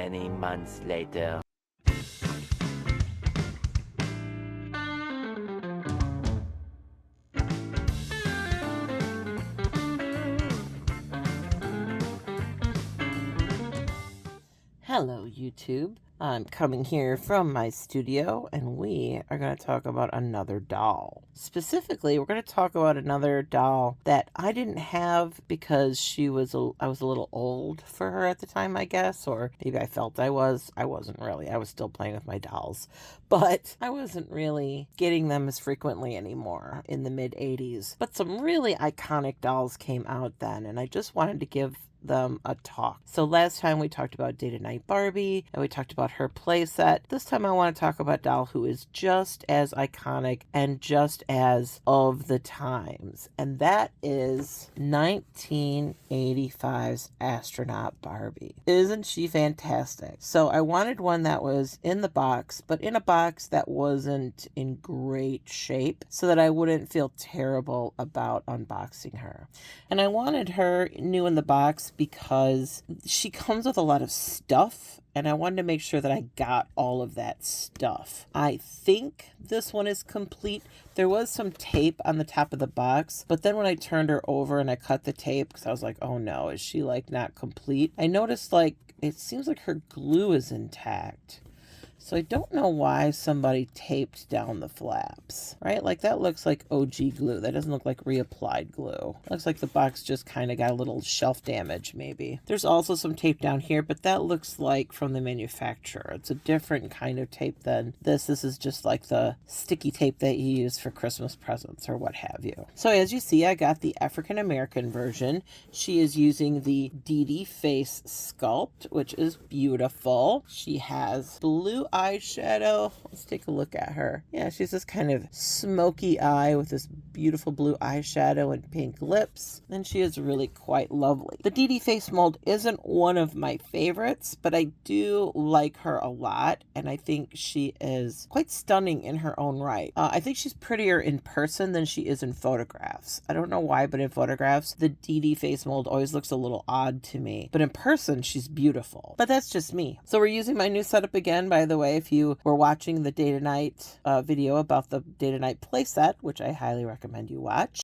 Many months later. Hello, YouTube. I'm coming here from my studio, and we are going to talk about another doll. Specifically, we're going to talk about another doll that I didn't have because I was a little old for her at the time, I guess, or maybe I felt I was. I wasn't really. I was still playing with my dolls, but I wasn't really getting them as frequently anymore in the mid-'80s. But some really iconic dolls came out then, and I just wanted to give them a talk. So last time we talked about Astronaut Barbie and we talked about her playset. This time I want to talk about a doll who is just as iconic and just as of the times, and that is 1985's Astronaut Barbie. Isn't she fantastic? So I wanted one that was in the box, but in a box that wasn't in great shape so that I wouldn't feel terrible about unboxing her. And I wanted her new in the box because she comes with a lot of stuff, and I wanted to make sure that I got all of that stuff. I think this one is complete. There was some tape on the top of the box, but then when I turned her over and I cut the tape, because I was like, oh no, is she like not complete? I noticed like it seems like her glue is intact. So I don't know why somebody taped down the flaps, right? Like that looks like OG glue. That doesn't look like reapplied glue. Looks like the box just kind of got a little shelf damage maybe. There's also some tape down here, but that looks like from the manufacturer. It's a different kind of tape than this. This is just like the sticky tape that you use for Christmas presents or what have you. So as you see, I got the African American version. She is using the Dee face sculpt, which is beautiful. She has blue eyeshadow. Let's take a look at her. Yeah, she's this kind of smoky eye with this beautiful blue eyeshadow and pink lips, and she is really quite lovely. The Dee face mold isn't one of my favorites, but I do like her a lot, and I think she is quite stunning in her own right. I think she's prettier in person than she is in photographs. I don't know why, but in photographs, the Dee face mold always looks a little odd to me, but in person, she's beautiful. But that's just me. So we're using my new setup again, by the way. If you were watching the Day to Night video about the Day to Night playset, which I highly recommend you watch.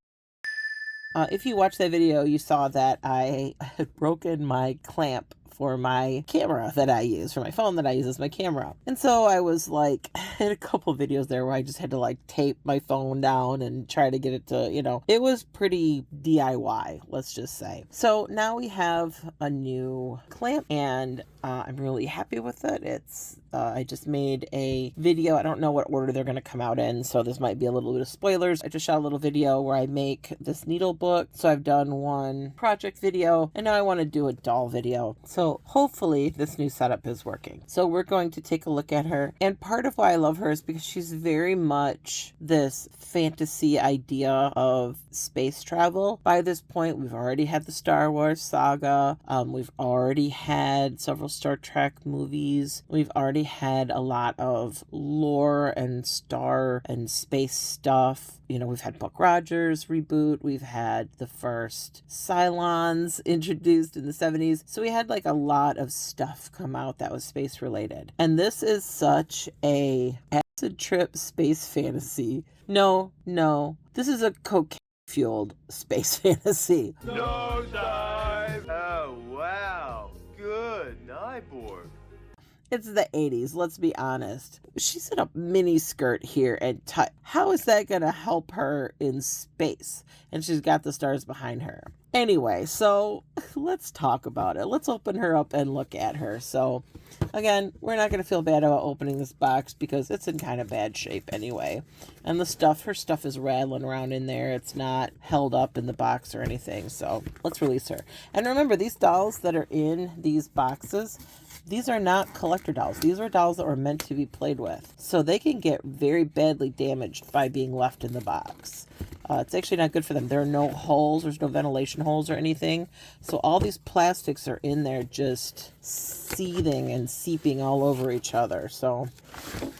If you watched that video, you saw that I had broken my clamp for my camera that I use, for my phone that I use as my camera. And so I was like, I had a couple videos there where I just had to like tape my phone down and try to get it to, it was pretty DIY, let's just say. So now we have a new clamp, and I'm really happy with it. I just made a video. I don't know what order they're going to come out in, so this might be a little bit of spoilers. I just shot a little video where I make this needle book. So I've done one project video, and now I want to do a doll video. So hopefully this new setup is working. So we're going to take a look at her. And part of why I love her is because she's very much this fantasy idea of space travel. By this point, we've already had the Star Wars saga. We've already had several Star Trek movies. We've already had a lot of lore and star and space stuff. We've had Buck Rogers reboot. We've had the first Cylons introduced in the 70s. So we had like a lot of stuff come out that was space related. And this is such a acid trip space fantasy. No. This is a cocaine fueled space fantasy. No dive! Oh, wow. Good night, board. It's the 80s, let's be honest. She's in a mini skirt here and how is that going to help her in space? And she's got the stars behind her. Anyway, so let's talk about it. Let's open her up and look at her. So again, we're not going to feel bad about opening this box because it's in kind of bad shape anyway. And her stuff is rattling around in there. It's not held up in the box or anything. So let's release her. And remember, these dolls that are in these boxes, these are not collector dolls. These are dolls that were meant to be played with. So they can get very badly damaged by being left in the box. It's actually not good for them. There are no holes. There's no ventilation holes or anything. So all these plastics are in there just seething and seeping all over each other. So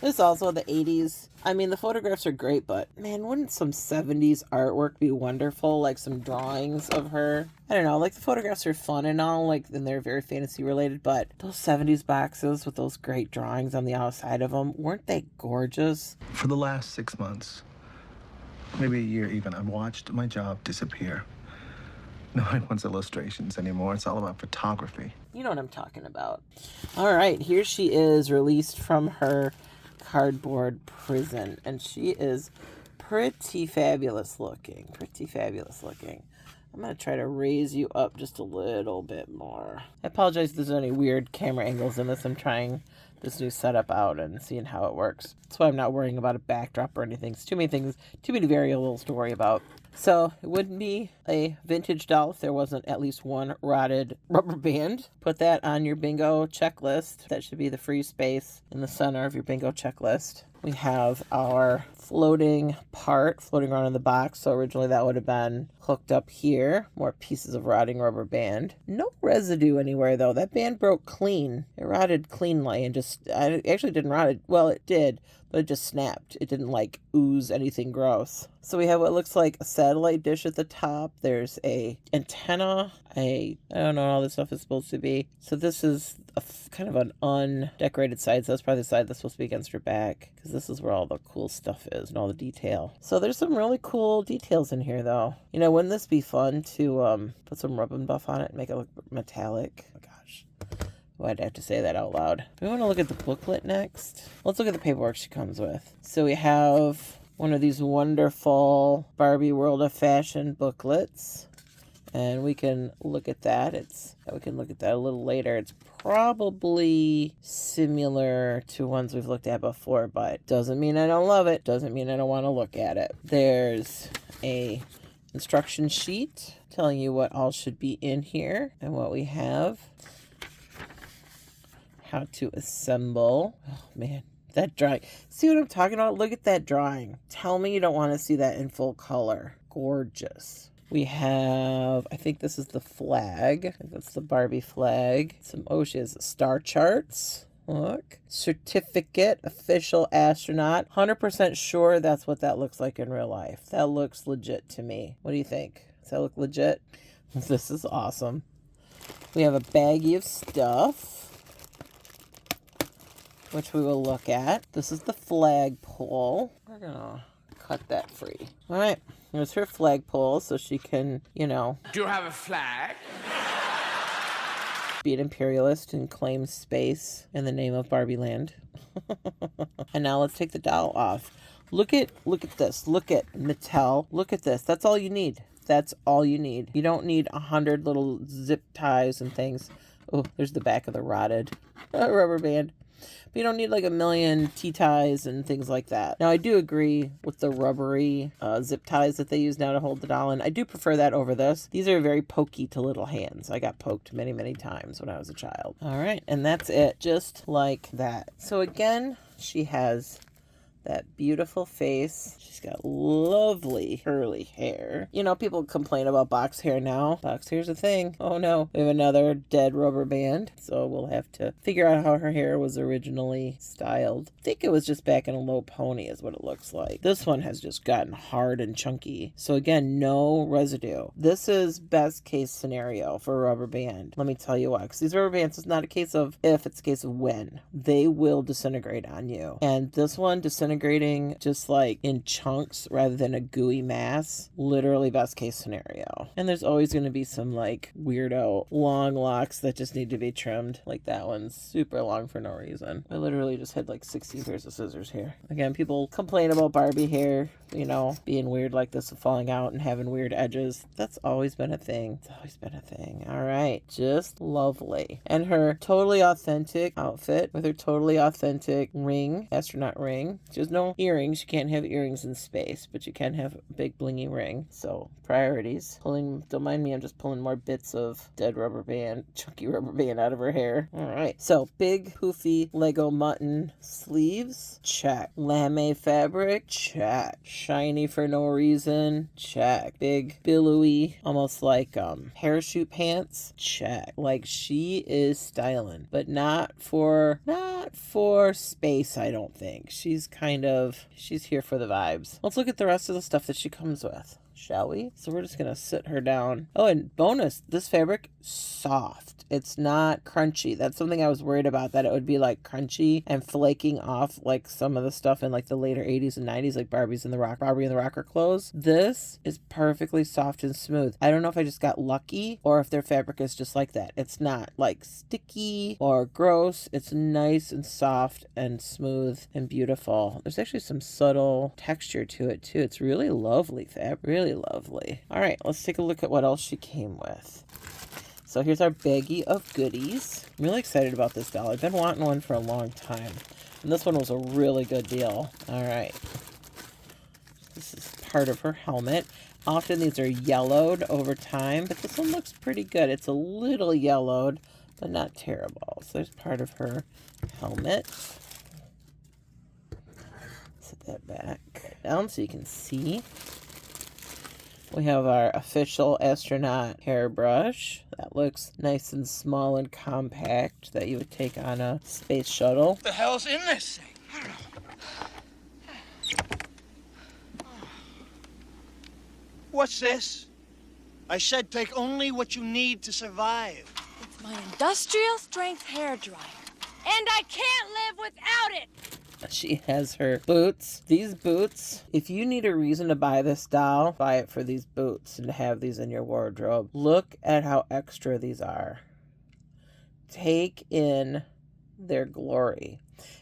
This is also the 80s. I mean, the photographs are great, but man, wouldn't some 70s artwork be wonderful? Like some drawings of her. I don't know, like the photographs are fun and all, like, and they're very fantasy related, but those 70s boxes with those great drawings on the outside of them, weren't they gorgeous? For the last 6 months, maybe a year even, I've watched my job disappear. No one wants illustrations anymore. It's all about photography. You know what I'm talking about. All right, here she is, released from her cardboard prison, and she is pretty fabulous looking. Pretty fabulous looking. I'm going to try to raise you up just a little bit more. I apologize if there's any weird camera angles in this. I'm trying this new setup out and seeing how it works. That's why I'm not worrying about a backdrop or anything. It's too many things, too many variables to worry about. So it wouldn't be a vintage doll if there wasn't at least one rotted rubber band. Put that on your bingo checklist. That should be the free space in the center of your bingo checklist. We have our floating part floating around in the box. So originally that would have been hooked up here. More pieces of rotting rubber band. No residue anywhere though. That band broke clean. It rotted cleanly and I actually didn't rot it. Well, it did, but it just snapped. It didn't like ooze anything gross. So we have what looks like a satellite dish at the top. There's a antenna. I don't know what all this stuff is supposed to be. So this is kind of an undecorated side. So that's probably the side that's supposed to be against her back, because this is where all the cool stuff is and all the detail. So there's some really cool details in here though. You know, wouldn't this be fun to put some rub and buff on it and make it look metallic? Oh gosh. Why'd I have to say that out loud? Do we want to look at the booklet next? Let's look at the paperwork she comes with. So we have one of these wonderful Barbie World of Fashion booklets. And we can look at that. We can look at that a little later. It's probably similar to ones we've looked at before, but doesn't mean I don't love it. Doesn't mean I don't want to look at it. There's a instruction sheet telling you what all should be in here and what we have. How to assemble. Oh man, that drawing. See what I'm talking about? Look at that drawing. Tell me you don't want to see that in full color. Gorgeous. We have, I think this is the flag. I think that's the Barbie flag. She has star charts. Look. Certificate, official astronaut. 100% sure that's what that looks like in real life. That looks legit to me. What do you think? Does that look legit? This is awesome. We have a baggie of stuff, which we will look at. This is the flagpole. We're going to cut that free. All right. Here's her flagpole so she can, you know. Do you have a flag? Be an imperialist and claim space in the name of Barbie Land. And now let's take the doll off. Look at this. Look at Mattel. Look at this. That's all you need. That's all you need. You don't need 100 little zip ties and things. Oh, there's the back of the rotted rubber band. But you don't need like a million T-ties and things like that. Now, I do agree with the rubbery zip ties that they use now to hold the doll in. I do prefer that over this. These are very pokey to little hands. I got poked many, many times when I was a child. All right, and that's it. Just like that. So again, she has that beautiful face. She's got lovely curly hair. You know, people complain about box hair now. Box hair's a thing. Oh no, we have another dead rubber band. So we'll have to figure out how her hair was originally styled. I think it was just back in a low pony is what it looks like. This one has just gotten hard and chunky. So again, no residue. This is best case scenario for a rubber band. Let me tell you why. Because these rubber bands, it's not a case of if, it's a case of when. They will disintegrate on you. And this one disintegrating just like in chunks rather than a gooey mass. Literally best case scenario. And there's always going to be some like weirdo long locks that just need to be trimmed. Like that one's super long for no reason. I literally just had like 16 pairs of scissors here. Again, people complain about Barbie hair, you know, being weird like this, falling out and having weird edges. That's always been a thing. It's always been a thing. All right. Just lovely. And her totally authentic outfit with her totally authentic ring, astronaut ring. Just She has no earrings. You can't have earrings in space, but you can have a big blingy ring. So priorities. Don't mind me, I'm just pulling more bits of dead rubber band, chunky rubber band out of her hair. All right. So big poofy Lego mutton sleeves. Check. Lame fabric. Check. Shiny for no reason. Check. Big billowy, almost like parachute pants. Check. Like she is styling, but not for space, I don't think. She's here for the vibes. Let's look at the rest of the stuff that she comes with, shall we? So we're just gonna sit her down. Oh, and bonus, this fabric, soft. It's not crunchy. That's something I was worried about, that it would be like crunchy and flaking off like some of the stuff in like the later 80s and 90s, like Barbie and the Rocker clothes. This is perfectly soft and smooth. I don't know if I just got lucky or if their fabric is just like that. It's not like sticky or gross. It's nice and soft and smooth and beautiful. There's actually some subtle texture to it too. It's really lovely fabric, really lovely. All right, let's take a look at what else she came with. So here's our baggie of goodies. I'm really excited about this doll. I've been wanting one for a long time. And this one was a really good deal. All right. This is part of her helmet. Often these are yellowed over time, but this one looks pretty good. It's a little yellowed, but not terrible. So there's part of her helmet. Set that back down so you can see. We have our official astronaut hairbrush. That looks nice and small and compact, that you would take on a space shuttle. What the hell's in this thing? I don't know. What's this? I said take only what you need to survive. It's my industrial strength hair dryer. And I can't live without it! She has her boots. These boots, if you need a reason to buy this doll, buy it for these boots and have these in your wardrobe. Look at how extra these are. Take in their glory.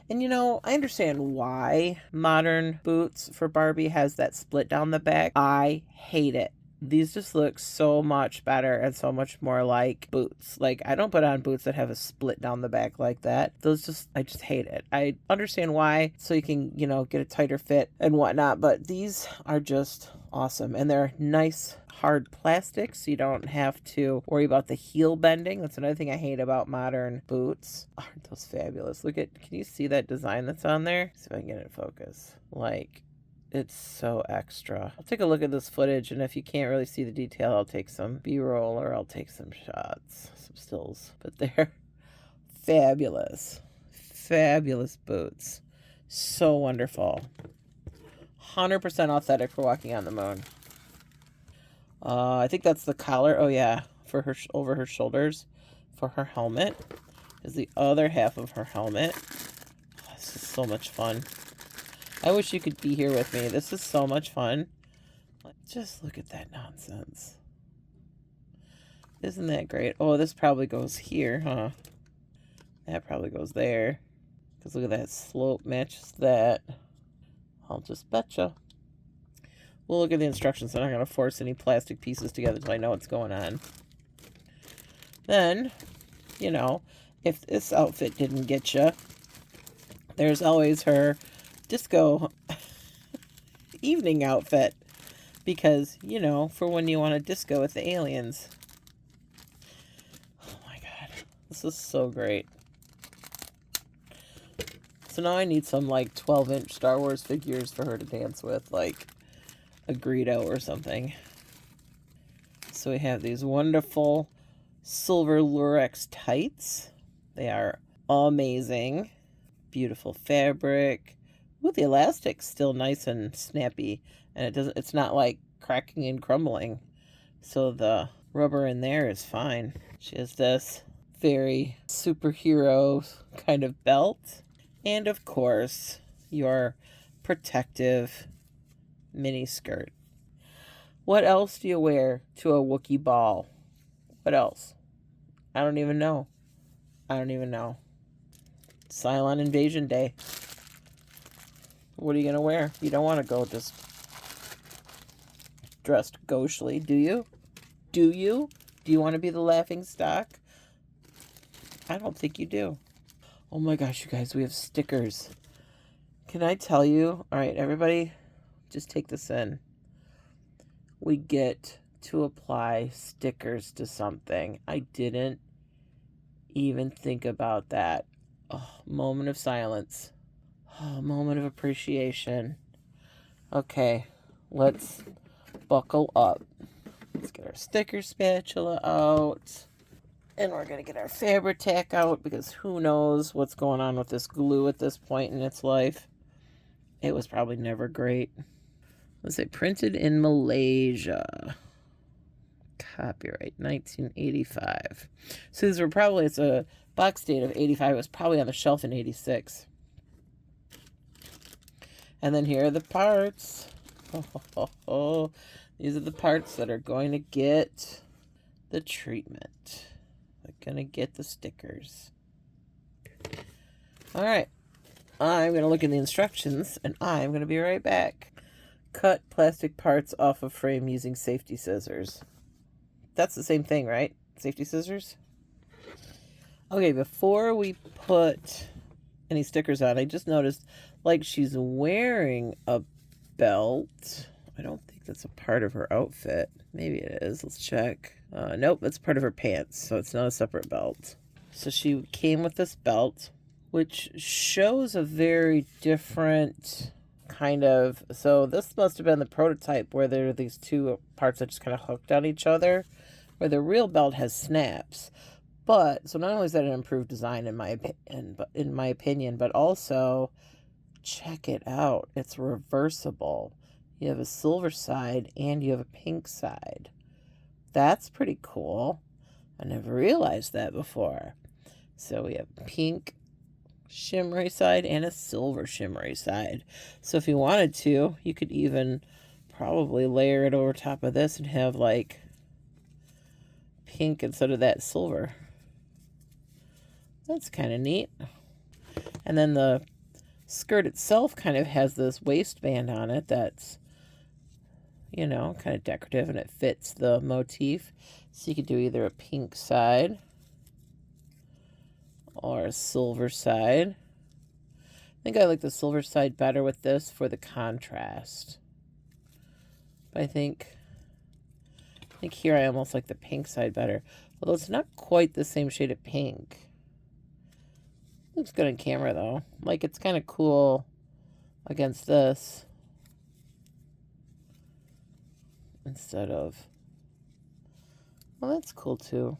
And you know, I understand why modern boots for Barbie has that split down the back. I hate it. These just look so much better and so much more like boots. Like, I don't put on boots that have a split down the back like that. I just hate it. I understand why, so you can, you know, get a tighter fit and whatnot, but these are just awesome. And they're nice, hard plastic, so you don't have to worry about the heel bending. That's another thing I hate about modern boots. Aren't those fabulous? Can you see that design that's on there? See if I can get it in focus. Like, it's so extra. I'll take a look at this footage, and if you can't really see the detail, I'll take some B-roll or I'll take some shots, some stills. But they're fabulous. Fabulous boots. So wonderful. 100% authentic for walking on the moon. I think that's the collar. Oh yeah, for her over her shoulders. For her helmet is the other half of her helmet. Oh, this is so much fun. I wish you could be here with me. This is so much fun. Just look at that nonsense. Isn't that great? Oh, this probably goes here, huh? That probably goes there. Because look at that slope matches that. I'll just betcha. We'll look at the instructions. I'm not going to force any plastic pieces together until I know what's going on. Then, you know, if this outfit didn't get you, there's always her disco evening outfit, because, you know, for when you want to disco with the aliens. Oh my god, this is so great. So now I need some like 12-inch Star Wars figures for her to dance with, like a Greedo or something. So we have these wonderful silver lurex tights. They are amazing. Beautiful fabric. Ooh, the elastic's still nice and snappy, and it's not like cracking and crumbling. So the rubber in there is fine. She has this very superhero kind of belt. And of course, your protective mini skirt. What else do you wear to a Wookiee ball? What else? I don't even know. Cylon Invasion Day. What are you going to wear? You don't want to go just dressed gauchely, do you? Do you? Do you want to be the laughing stock? I don't think you do. Oh my gosh, you guys, we have stickers. Can I tell you? All right, everybody, just take this in. We get to apply stickers to something. I didn't even think about that. Oh, moment of silence. Oh, moment of appreciation. Okay, let's buckle up. Let's get our sticker spatula out. And we're going to get our Fabri-Tac out because who knows what's going on with this glue at this point in its life. It was probably never great. Let's say printed in Malaysia. Copyright 1985. So these were probably, it's a box date of 85. It was probably on the shelf in 86. And then here are the parts. These are the parts that are going to get the treatment. They're going to get the stickers. All right. I'm going to look in the instructions, and I'm going to be right back. Cut plastic parts off of frame using safety scissors. That's the same thing, right? Safety scissors? Okay, before we put any stickers on, I just noticed, like, she's wearing a belt. I don't think that's a part of her outfit. Maybe it is. Let's check. Nope, it's part of her pants, so it's not a separate belt. So she came with this belt, which shows a very different kind of... So this must have been the prototype where there are these two parts that just kind of hooked on each other, where the real belt has snaps. But, so not only is that an improved design in my opinion, but also, check it out. It's reversible. You have a silver side and you have a pink side. That's pretty cool. I never realized that before. So we have a pink shimmery side and a silver shimmery side. So if you wanted to, you could even probably layer it over top of this and have like pink instead of that silver. That's kind of neat. And then the skirt itself kind of has this waistband on it that's, you know, kind of decorative, and it fits the motif. So you could do either a pink side or a silver side. I think I like the silver side better with this for the contrast. But I think here I almost like the pink side better. Although it's not quite the same shade of pink. Looks good on camera though. Like, it's kind of cool against this instead of... Well, that's cool too.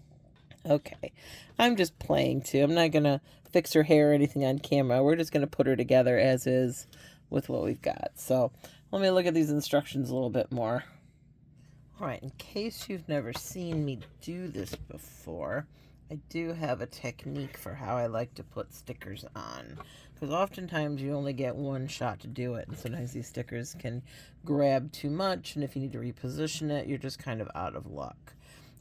Okay. I'm just playing too. I'm not going to fix her hair or anything on camera. We're just going to put her together as is with what we've got. So let me look at these instructions a little bit more. All right. In case you've never seen me do this before, I do have a technique for how I like to put stickers on, because oftentimes you only get one shot to do it, and sometimes these stickers can grab too much, and if you need to reposition it, you're just kind of out of luck.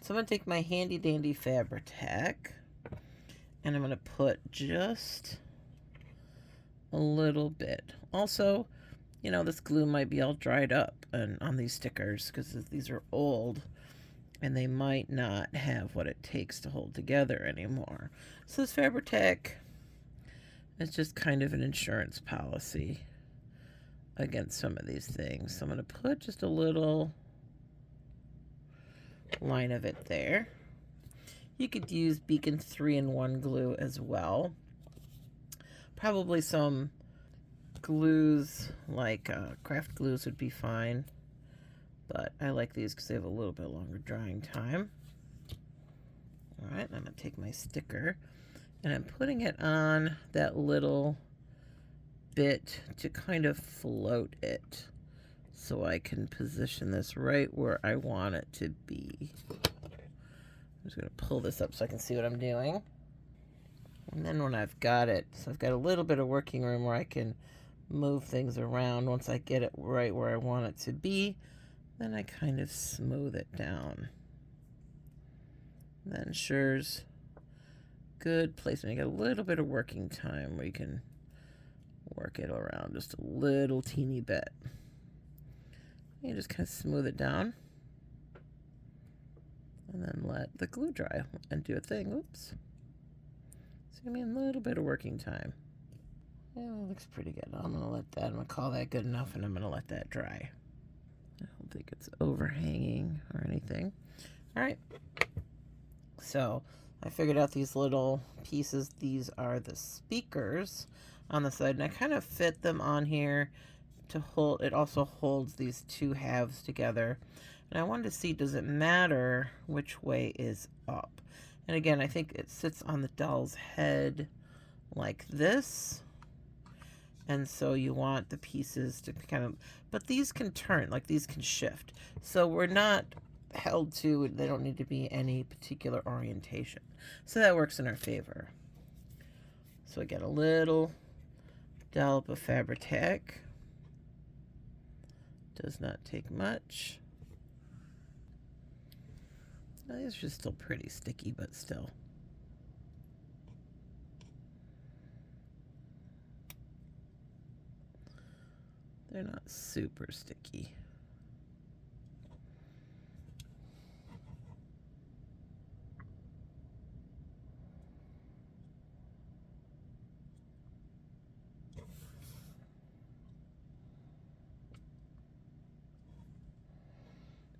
So I'm going to take my handy dandy Fabri-Tac, and I'm going to put just a little bit. Also, you know, this glue might be all dried up and on these stickers, because these are old, and they might not have what it takes to hold together anymore. So this Fabri-Tac is just kind of an insurance policy against some of these things. So I'm going to put just a little line of it there. You could use Beacon 3-in-1 glue as well. Probably some glues, like craft glues would be fine. But I like these because they have a little bit longer drying time. Alright, I'm going to take my sticker and I'm putting it on that little bit to kind of float it, so I can position this right where I want it to be. I'm just going to pull this up so I can see what I'm doing. And then when I've got it, so I've got a little bit of working room where I can move things around. Once I get it right where I want it to be, then I kind of smooth it down. That ensures good placement. You got a little bit of working time where you can work it around just a little teeny bit. You just kind of smooth it down. And then let the glue dry and do a thing. Oops. So give me a little bit of working time. Yeah, it looks pretty good. I'm gonna call that good enough, and I'm gonna let that dry. I don't think it's overhanging or anything. All right. So I figured out these little pieces. These are the speakers on the side, and I kind of fit them on here to hold. It also holds these two halves together. And I wanted to see, does it matter which way is up? And again, I think it sits on the doll's head like this. And so you want the pieces to kind of, but these can turn, like these can shift. So we're not held to, they don't need to be any particular orientation. So that works in our favor. So I get a little dollop of Fabri-Tac. Does not take much. Now, these are still pretty sticky, but still. They're not super sticky.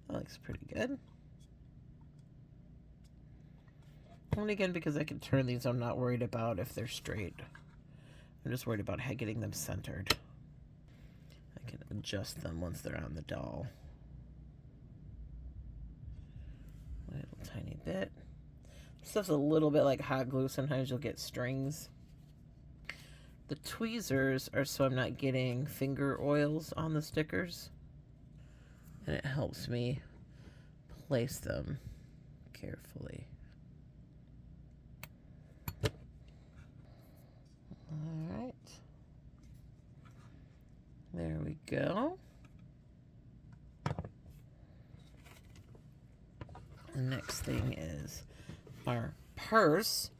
That looks pretty good. And again, because I can turn these, I'm not worried about if they're straight. I'm just worried about getting them centered. I can adjust them once they're on the doll. A little tiny bit. Stuff's a little bit like hot glue. Sometimes you'll get strings. The tweezers are so I'm not getting finger oils on the stickers. And it helps me place them carefully. All right. There we go. The next thing is our purse.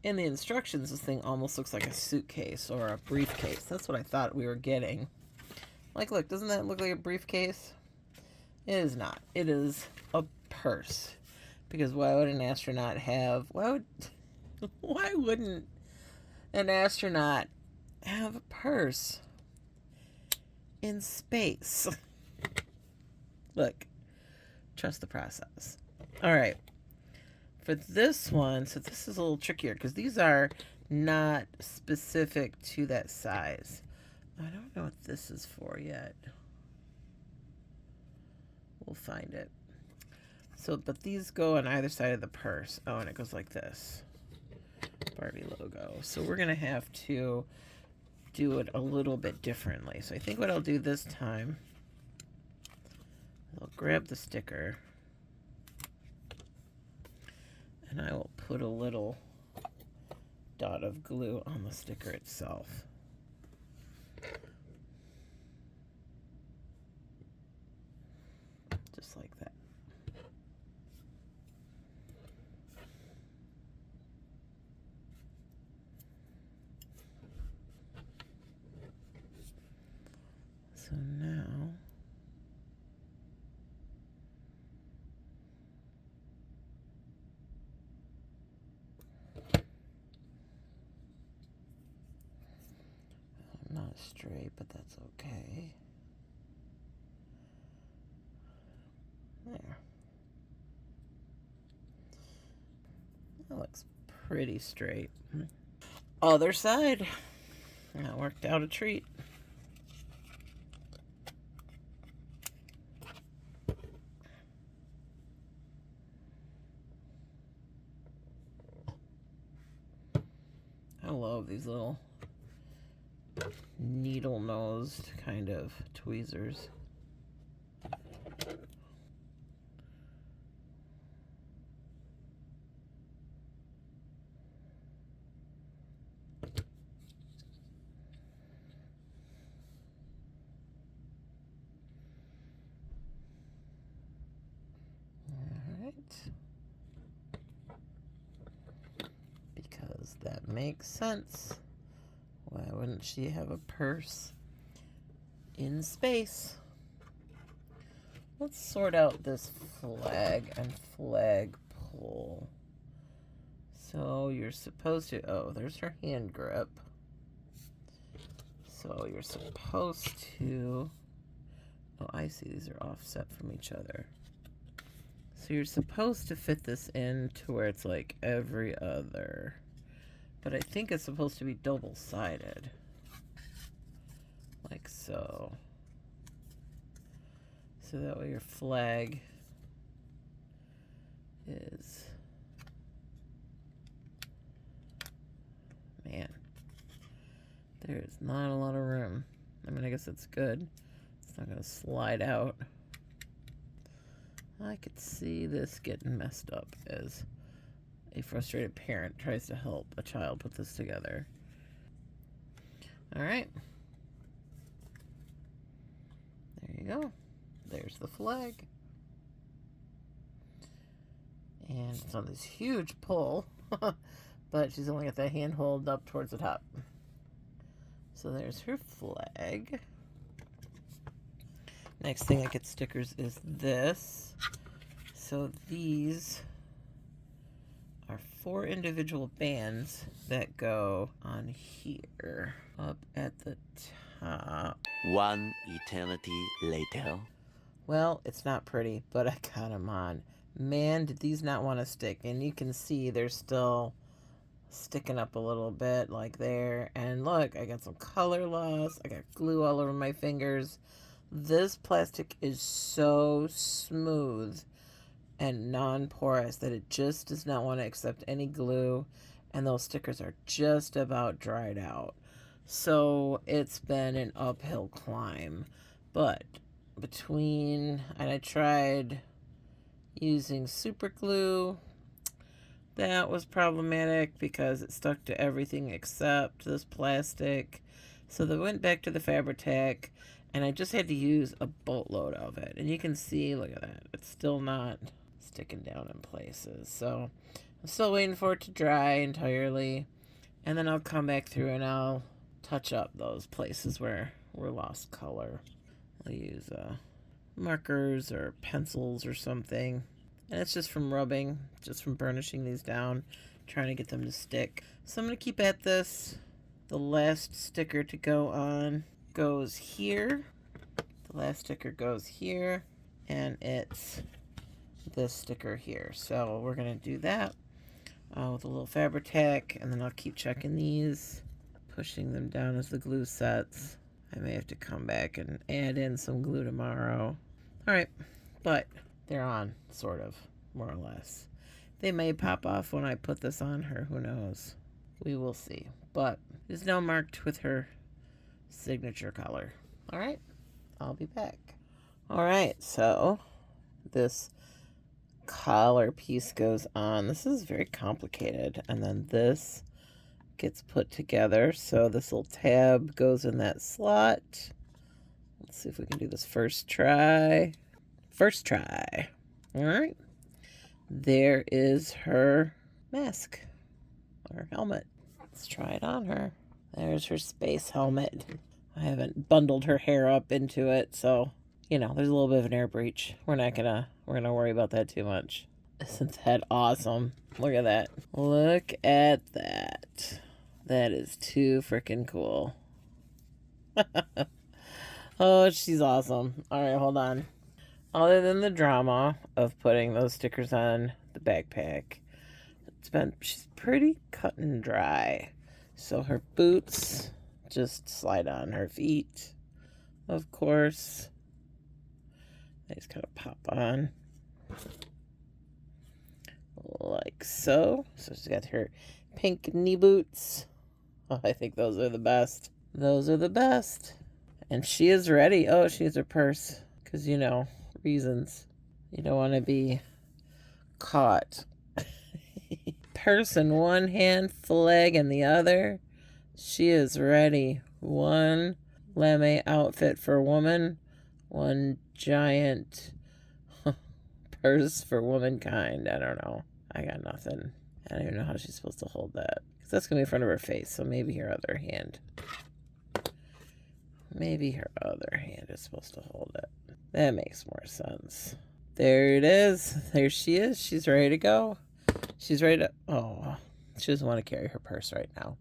In the instructions, this thing almost looks like a suitcase or a briefcase. That's what I thought we were getting. Like, look, doesn't that look like a briefcase? It is not. It is a purse. Because why would an astronaut have... why wouldn't an astronaut have a purse in space? Look. Trust the process. All right. For this one, so this is a little trickier because these are not specific to that size. I don't know what this is for yet. We'll find it. So, but these go on either side of the purse. Oh, and it goes like this. Barbie logo. So we're going to have to do it a little bit differently. So I think what I'll do this time, I'll grab the sticker and I will put a little dot of glue on the sticker itself. Just like that. So now not straight, but that's okay. There. That looks pretty straight. Other side. That worked out a treat. I love these little needle-nosed kind of tweezers. Because that makes sense. Why wouldn't she have a purse in space? Let's sort out this flag and flagpole. So you're supposed to, oh, there's her hand grip. So you're supposed to... Oh, I see. These are offset from each other. So you're supposed to fit this in to where it's like every other. But I think it's supposed to be double-sided. Like so. So that way your flag is... Man. There's not a lot of room. I mean, I guess it's good. It's not going to slide out. I could see this getting messed up as a frustrated parent tries to help a child put this together. Alright. There you go. There's the flag. And it's on this huge pole. But she's only got that handhold up towards the top. So there's her flag. Next thing that gets stickers is this. So these are 4 individual bands that go on here. Up at the top. One eternity later. Well, it's not pretty, but I got them on. Man, did these not want to stick. And you can see they're still sticking up a little bit like there. And look, I got some color loss. I got glue all over my fingers. This plastic is so smooth and non-porous that it just does not want to accept any glue, and those stickers are just about dried out. So it's been an uphill climb. But between, and I tried using super glue. That was problematic because it stuck to everything except this plastic. So they went back to the Fabri-Tac, and I just had to use a boatload of it. And you can see, look at that, it's still not sticking down in places. So I'm still waiting for it to dry entirely, and then I'll come back through and I'll touch up those places where we're lost color. I'll use markers or pencils or something. And it's just from rubbing, just from burnishing these down, trying to get them to stick. So I'm going to keep at this. The last sticker to go on goes here. The last sticker goes here. And it's this sticker here. So we're going to do that with a little Fabri-Tac. And then I'll keep checking these, pushing them down as the glue sets. I may have to come back and add in some glue tomorrow. Alright, but they're on, sort of, more or less. They may pop off when I put this on her, who knows. We will see. But it is now marked with her signature color. Alright, I'll be back. Alright, so this collar piece goes on. This is very complicated. And then this gets put together. So this little tab goes in that slot. Let's see if we can do this first try. First try. All right. There is her mask or helmet. Let's try it on her. There's her space helmet. I haven't bundled her hair up into it, so you know, there's a little bit of an air breach. We're gonna worry about that too much. Isn't that awesome? Look at that. Look at that. That is too freaking cool. Oh, she's awesome. All right, hold on. Other than the drama of putting those stickers on the backpack, she's pretty cut and dry. So her boots just slide on her feet, of course. They just kind of pop on. Like so. So she's got her pink knee boots. Oh, I think those are the best. Those are the best. And she is ready. Oh, she has her purse. Because, you know, reasons. You don't want to be caught. Purse in one hand, flag in the other. She is ready. One lame outfit for woman. One giant purse for womankind. I don't know. I got nothing. I don't even know how she's supposed to hold that. Because that's going to be in front of her face. So maybe her other hand. Maybe her other hand is supposed to hold it. That makes more sense. There it is. There she is. She's ready to go. She's ready to... Oh, she doesn't want to carry her purse right now.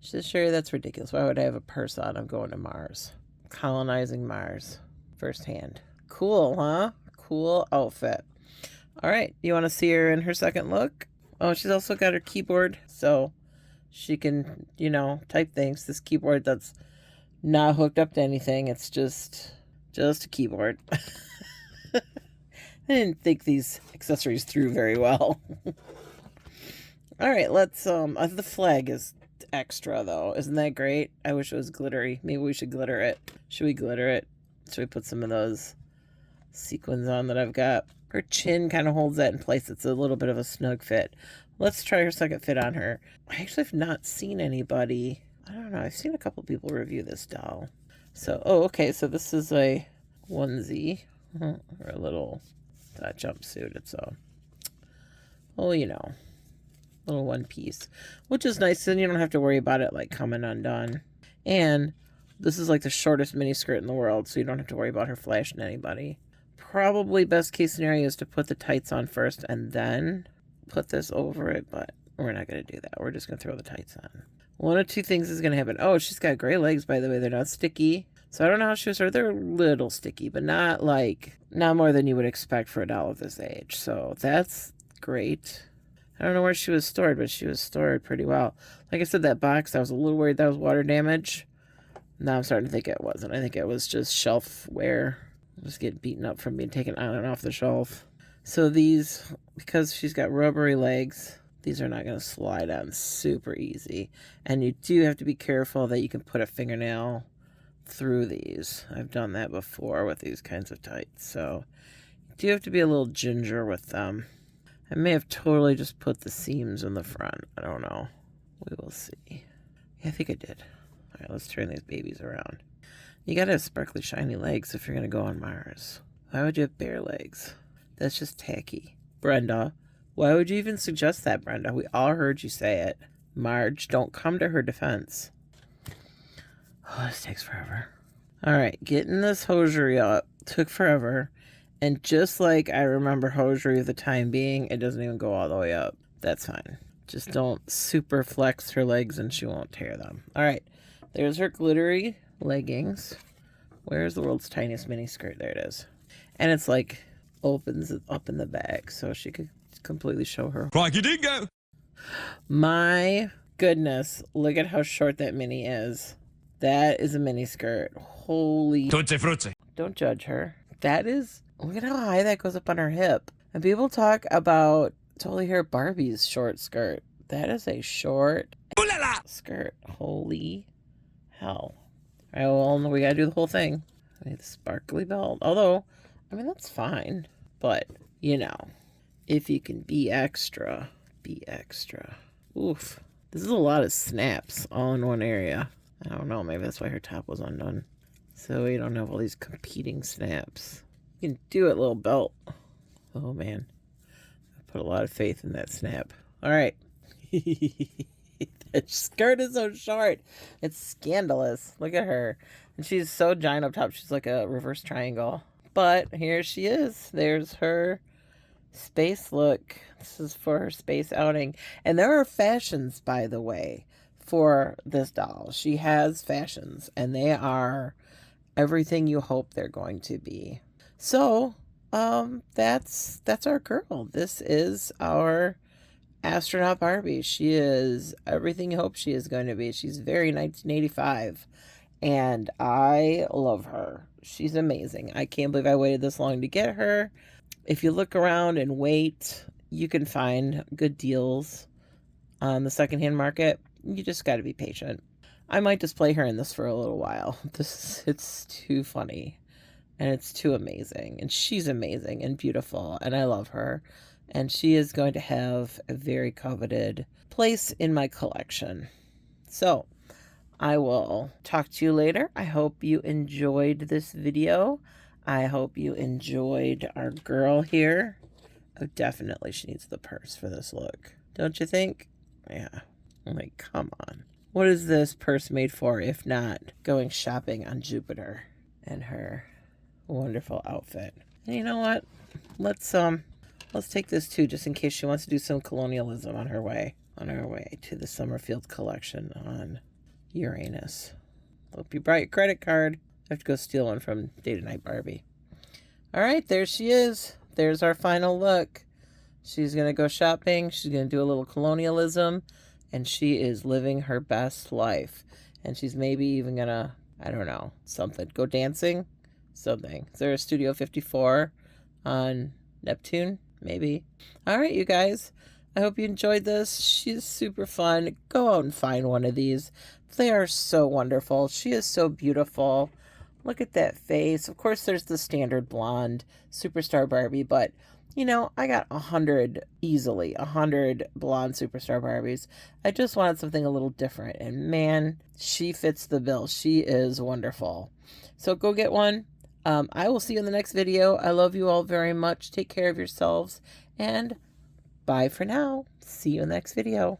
She says, Sherry, that's ridiculous. Why would I have a purse on? I'm going to Mars. Colonizing Mars firsthand. Cool, huh? Cool outfit. All right. You want to see her in her second look? Oh, she's also got her keyboard, so she can, you know, type things. This keyboard that's not hooked up to anything. It's just a keyboard. I didn't think these accessories through very well. All right, let's, the flag is extra, though. Isn't that great? I wish it was glittery. Maybe we should glitter it. Should we glitter it? Should we put some of those sequins on that I've got? Her chin kind of holds that in place. It's a little bit of a snug fit. Let's try her second fit on her. I actually have not seen anybody. I don't know. I've seen a couple people review this doll. So, oh, okay. So this is a onesie or a little jumpsuit. It's a, oh, you know, little one piece, which is nice. Then you don't have to worry about it like coming undone. And this is like the shortest mini skirt in the world, so you don't have to worry about her flashing anybody. Probably best case scenario is to put the tights on first and then put this over it, but we're not going to do that. We're just going to throw the tights on. One of two things is going to happen. Oh, she's got gray legs, by the way. They're not sticky. So I don't know how shoes are. They're a little sticky, but not more than you would expect for a doll of this age. So that's great. I don't know where she was stored, but she was stored pretty well. Like I said, that box, I was a little worried that was water damage. Now I'm starting to think it wasn't. I think it was just shelf wear. Just get beaten up from being taken on and off the shelf. So these, because she's got rubbery legs, these are not going to slide on super easy. And you do have to be careful that you can put a fingernail through these. I've done that before with these kinds of tights. So you do have to be a little ginger with them. I may have totally just put the seams in the front. I don't know. We will see. Yeah, I think I did. All right, let's turn these babies around. You gotta have sparkly, shiny legs if you're gonna go on Mars. Why would you have bare legs? That's just tacky. Brenda, why would you even suggest that, Brenda? We all heard you say it. Marge, don't come to her defense. Oh, this takes forever. All right, getting this hosiery up took forever. And just like I remember hosiery of the time being, it doesn't even go all the way up. That's fine. Just don't super flex her legs and she won't tear them. All right, there's her glittery leggings. Where's the world's tiniest mini skirt? There it is. And it's like opens up in the back so she could completely show her. Crikey dingo! My goodness, look at how short that mini is. That is a mini skirt. Holy. Tutti frutti. Don't judge her. That is, look at how high that goes up on her hip. And people talk about Totally Hair Barbie's short skirt. That is a short skirt. Holy hell. All right, well, we gotta do the whole thing. I need the sparkly belt. Although, I mean, that's fine. But, you know, if you can be extra, be extra. Oof. This is a lot of snaps all in one area. I don't know, maybe that's why her top was undone. So you don't have all these competing snaps. You can do it, little belt. Oh, man. I put a lot of faith in that snap. All right. That skirt is so short. It's scandalous. Look at her. And she's so giant up top. She's like a reverse triangle. But here she is. There's her space look. This is for her space outing. And there are fashions, by the way, for this doll. She has fashions. And they are everything you hope they're going to be. So, that's our girl. This is our Astronaut Barbie. She is everything you hope she is going to be. She's very 1985, and I love her. She's amazing. I can't believe I waited this long to get her. If you look around and wait, you can find good deals on the secondhand market. You just got to be patient. I might display her in this for a little while. It's too funny, and it's too amazing, and she's amazing and beautiful, and I love her. And she is going to have a very coveted place in my collection. So, I will talk to you later. I hope you enjoyed this video. I hope you enjoyed our girl here. Oh, definitely she needs the purse for this look. Don't you think? Yeah. Like, come on. What is this purse made for if not going shopping on Jupiter and her wonderful outfit? And you know what? Let's take this too, just in case she wants to do some colonialism on her way to the Summerfield collection on Uranus. Hope you brought your credit card. I have to go steal one from Day to Night Barbie. All right, there she is. There's our final look. She's going to go shopping. She's going to do a little colonialism. And she is living her best life. And she's maybe even going to, I don't know, something. Go dancing? Something. Is there a Studio 54 on Neptune? Maybe. All right, you guys. I hope you enjoyed this. She's super fun. Go out and find one of these. They are so wonderful. She is so beautiful. Look at that face. Of course, there's the standard blonde Superstar Barbie, but, you know, I got 100 easily, 100 blonde Superstar Barbies. I just wanted something a little different, and man, she fits the bill. She is wonderful. So go get one. I will see you in the next video. I love you all very much. Take care of yourselves, and bye for now. See you in the next video.